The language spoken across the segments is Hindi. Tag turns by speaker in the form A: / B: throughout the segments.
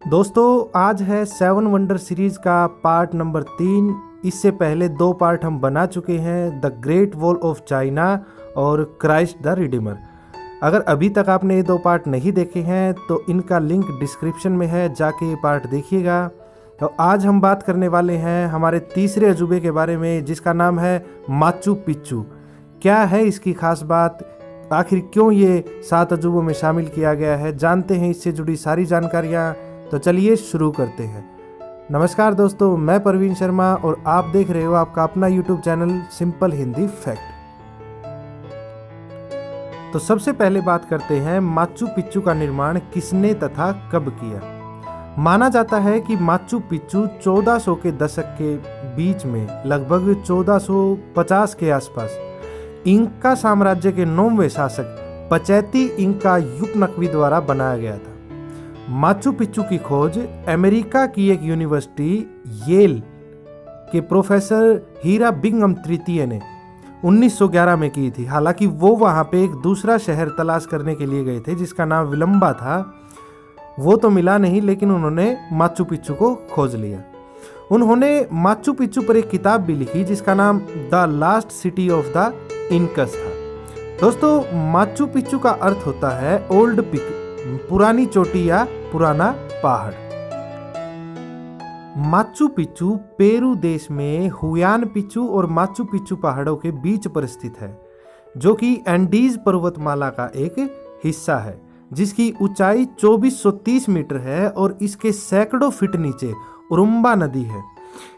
A: दोस्तों आज है 7 वंडर सीरीज का पार्ट नंबर 3। इससे पहले 2 पार्ट हम बना चुके हैं, the great wall of China और क्राइस्ट द रिडीमर। अगर अभी तक आपने ये 2 पार्ट नहीं देखे हैं तो इनका लिंक डिस्क्रिप्शन में है, जाके ये पार्ट देखिएगा। तो आज हम बात करने वाले हैं हमारे तीसरे अजूबे के बारे में, जिसका नाम है माचू पिच्चू। क्या है इसकी खास बात, आखिर क्यों ये 7 अजूबों में शामिल किया गया है, जानते हैं इससे जुड़ी सारी जानकारियाँ। तो चलिए शुरू करते हैं। नमस्कार दोस्तों, मैं परवीन शर्मा और आप देख रहे हो आपका अपना YouTube channel simple Hindi fact. तो सबसे पहले बात करते हैं माचू पिच्चू का निर्माण किसने तथा कब किया। माना जाता है कि माचू पिच्चू 1400 के दशक के बीच में, लगभग 1450 के आसपास, इंका साम्राज्य के 9वें शासक पचैती इंका युकनक्वी द्वारा बनाया गया था। माचू पिच्चू की खोज अमेरिका की एक यूनिवर्सिटी येल के प्रोफेसर हीरा बिंगम तृतीय ने 1911 में की थी। हालांकि वो वहाँ पे एक दूसरा शहर तलाश करने के लिए गए थे जिसका नाम विलंबा था। वो तो मिला नहीं, लेकिन उन्होंने माचू पिच्चू को खोज लिया। उन्होंने माचू पिच्चू पर एक किताब भी लिखी जिसका नाम the last city of the incus था। दोस्तों, माचू पिच्चू का अर्थ होता है ओल्ड पिक, पुरानी चोटी या पुराना पहाड़। माचू पिच्चू पेरू देश में हुयान पिच्चू और माचू पिच्चू पहाड़ों के बीच पर स्थित है, जो कि एंडीज पर्वतमाला का एक हिस्सा है, जिसकी ऊंचाई 2430 मीटर है और इसके सैकड़ों फीट नीचे उरुम्बा नदी है।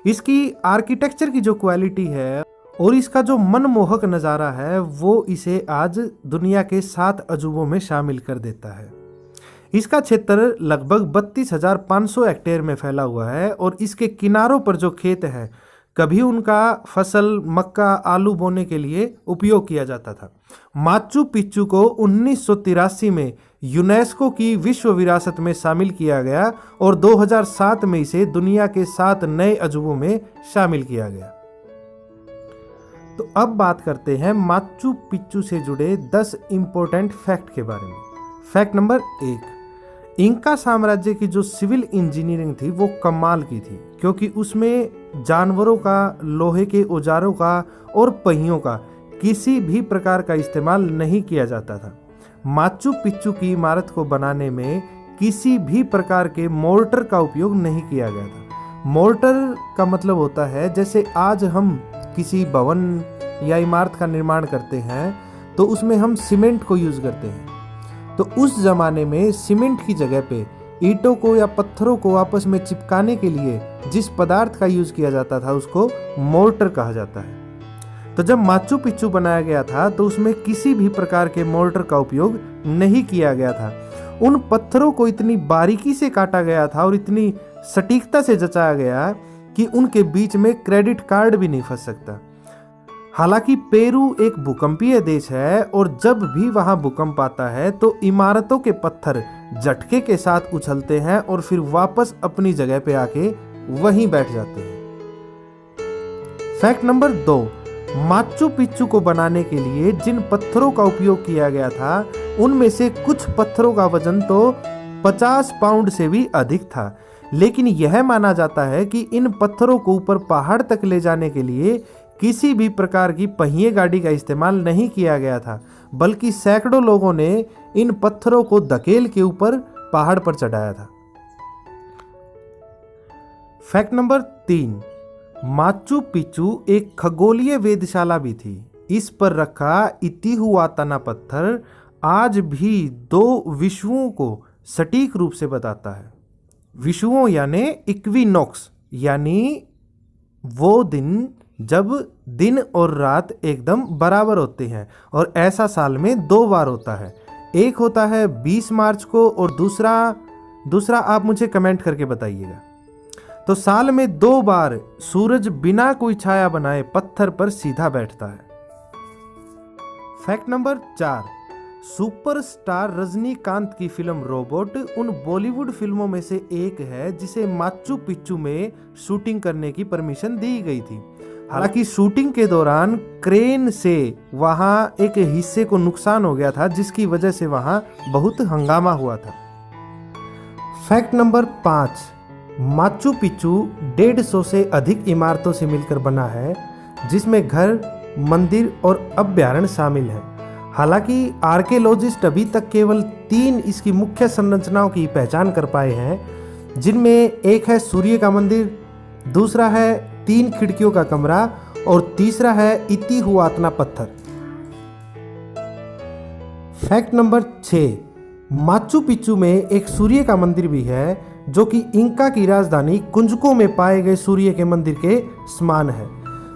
A: इसकी आर्किटेक्चर की जो क्वालिटी है और इसका जो मनमोहक नज़ारा है, वो इसे आज दुनिया के 7 अजूबों में शामिल कर देता है। इसका क्षेत्र लगभग 32,500 हेक्टेयर में फैला हुआ है और इसके किनारों पर जो खेत हैं, कभी उनका फसल मक्का आलू बोने के लिए उपयोग किया जाता था। माचू पिच्चू को 1983 में यूनेस्को की विश्व विरासत में शामिल किया गया और 2007 में इसे दुनिया के 7 नए अजूबों में शामिल किया गया। तो अब बात करते हैं माचू पिच्चू से जुड़े 10 इंपॉर्टेंट फैक्ट के बारे में। फैक्ट नंबर 1, इंका साम्राज्य की जो सिविल इंजीनियरिंग थी वो कमाल की थी, क्योंकि उसमें जानवरों का, लोहे के औजारों का और पहियों का किसी भी प्रकार का इस्तेमाल नहीं किया जाता था। माचू पिच्चू की इमारत को बनाने में किसी भी प्रकार के मोर्टर का उपयोग नहीं किया गया था। मोर्टर का मतलब होता है, जैसे आज हम किसी भवन या इमारत का निर्माण करते हैं तो उसमें हम सीमेंट को यूज करते हैं। तो उस जमाने में सीमेंट की जगह पे ईंटों को या पत्थरों को आपस में चिपकाने के लिए जिस पदार्थ का यूज किया जाता था उसको मोर्टर कहा जाता है। तो जब माचू पिच्चू बनाया गया था तो उसमें किसी भी प्रकार के मोर्टर का उपयोग नहीं किया गया था। उन पत्थरों को इतनी बारीकी से काटा गया था और इतनी सटीकता से जचाया गया कि उनके बीच में क्रेडिट कार्ड भी नहीं फंस सकता। हालांकि पेरू एक भूकंपीय देश है और जब भी वहां भूकंप आता है तो इमारतों के पत्थर झटके के साथ उछलते हैं और फिर वापस अपनी जगह पे आके वहीं बैठ जाते हैं। फैक्ट नंबर 2, माचू पिच्चू को बनाने के लिए जिन पत्थरों का उपयोग किया गया था उनमें से कुछ पत्थरों का वजन तो 50 पाउंड से भी अधिक था, लेकिन यह माना जाता है कि इन पत्थरों को ऊपर पहाड़ तक ले जाने के लिए किसी भी प्रकार की पहिए गाड़ी का इस्तेमाल नहीं किया गया था, बल्कि सैकड़ों लोगों ने इन पत्थरों को धकेल के ऊपर पहाड़ पर चढ़ाया था। फैक्ट नंबर 3, माचू पिच्चू एक खगोलीय वेधशाला भी थी। इस पर रखा इतिहुआताना पत्थर आज भी 2 विषुओं को सटीक रूप से बताता है। विषुओं यानी इक्विनॉक्स, यानी वो दिन जब दिन और रात एकदम बराबर होते हैं, और ऐसा साल में 2 बार होता है। एक होता है 20 मार्च को और दूसरा आप मुझे कमेंट करके बताइएगा। तो साल में 2 बार सूरज बिना कोई छाया बनाए पत्थर पर सीधा बैठता है। फैक्ट नंबर 4, सुपरस्टार रजनीकांत की फिल्म रोबोट उन बॉलीवुड फिल्मों में से एक है जिसे माचू पिच्चू में शूटिंग करने की परमिशन दी गई थी। हालांकि शूटिंग के दौरान क्रेन से वहां एक हिस्से को नुकसान हो गया था, जिसकी वजह से वहां बहुत हंगामा हुआ था। फैक्ट नंबर 5, माचू पिच्चू 150 से अधिक इमारतों से मिलकर बना है, जिसमें घर, मंदिर और अभ्यारण्य शामिल हैं। हालांकि आर्कियोलॉजिस्ट अभी तक केवल 3 इसकी मुख्य संरचनाओं की पहचान कर पाए हैं, जिनमें एक है सूर्य का मंदिर, दूसरा है 3 खिड़कियों का कमरा और तीसरा है इतिहुआतना पत्थर। फैक्ट नंबर 6, माचू पिच्चू में एक सूर्य का मंदिर भी है, जो कि इंका की राजधानी कुंजको में पाए गए सूर्य के मंदिर के समान है।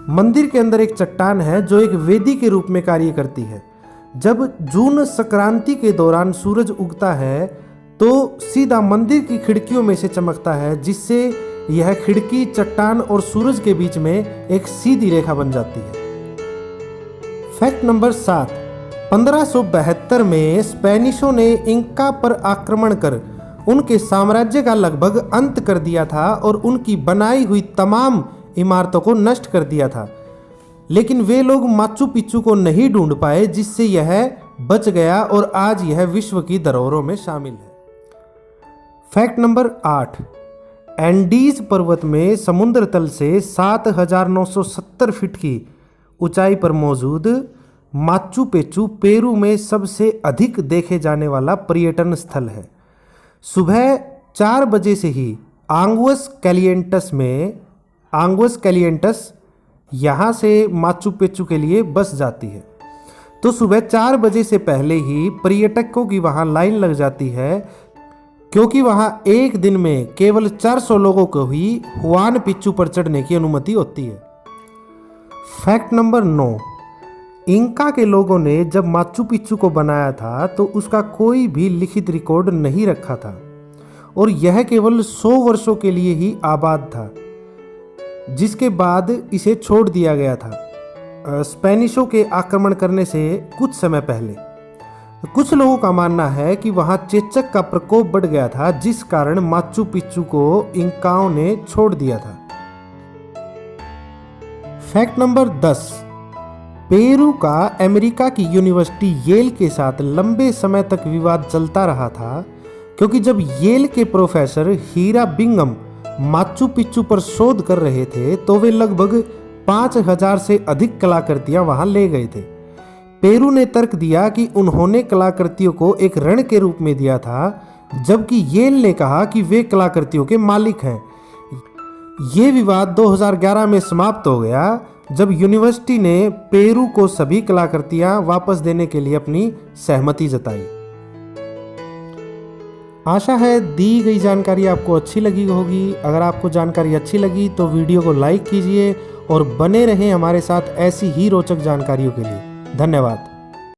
A: मंदिर के अंदर एक चट्टान है जो एक वेदी के रूप में कार्य करती है। जब जून संक्रांति के दौरान सूरज उगता है तो सीधा मंदिर की खिड़कियों में से चमकता है, जिससे यह खिड़की चट्टान और सूरज के बीच में एक सीधी रेखा बन जाती है। फैक्ट नंबर 7, 1572 में स्पेनिशों ने इंका पर आक्रमण कर उनके साम्राज्य का लगभग अंत कर दिया था और उनकी बनाई हुई तमाम इमारतों को नष्ट कर दिया था, लेकिन वे लोग माचू पिच्चू को नहीं ढूंढ पाए, जिससे यह बच गया और आज यह विश्व की धरोहरों में शामिल है। फैक्ट नंबर 8, एंडीज पर्वत में समुद्र तल से 7970 फीट की ऊंचाई पर मौजूद माचू पिच्चू पेरू में सबसे अधिक देखे जाने वाला पर्यटन स्थल है। सुबह 4 बजे से ही आंगुस कैलिएंटस यहाँ से माचू पिच्चू के लिए बस जाती है, तो सुबह 4 बजे से पहले ही पर्यटकों की वहाँ लाइन लग जाती है, क्योंकि वहाँ एक दिन में केवल 400 लोगों को ही हुआन पिच्चू पर चढ़ने की अनुमति होती है। फैक्ट नंबर 9, इंका के लोगों ने जब माचू पिच्चू को बनाया था तो उसका कोई भी लिखित रिकॉर्ड नहीं रखा था और यह केवल 100 वर्षों के लिए ही आबाद था, जिसके बाद इसे छोड़ दिया गया था स्पेनिशों के आक्रमण करने से कुछ समय पहले। कुछ लोगों का मानना है कि वहां चेचक का प्रकोप बढ़ गया था, जिस कारण माचू पिच्चू को इंकाओं ने छोड़ दिया था। फैक्ट नंबर 10, पेरू का अमेरिका की यूनिवर्सिटी येल के साथ लंबे समय तक विवाद चलता रहा था, क्योंकि जब येल के प्रोफेसर हीरा बिंगम माचू पिच्चू पर शोध कर रहे थे तो वे लगभग 5000 से अधिक कलाकृतियां वहां ले गए थे। पेरू ने तर्क दिया कि उन्होंने कलाकृतियों को एक ऋण के रूप में दिया था, जबकि येल ने कहा कि वे कलाकृतियों के मालिक हैं। ये विवाद 2011 में समाप्त हो गया, जब यूनिवर्सिटी ने पेरू को सभी कलाकृतियां वापस देने के लिए अपनी सहमति जताई। आशा है दी गई जानकारी आपको अच्छी लगी होगी। अगर आपको जानकारी अच्छी लगी तो वीडियो को लाइक कीजिए और बने रहें हमारे साथ ऐसी ही रोचक जानकारियों के लिए। धन्यवाद।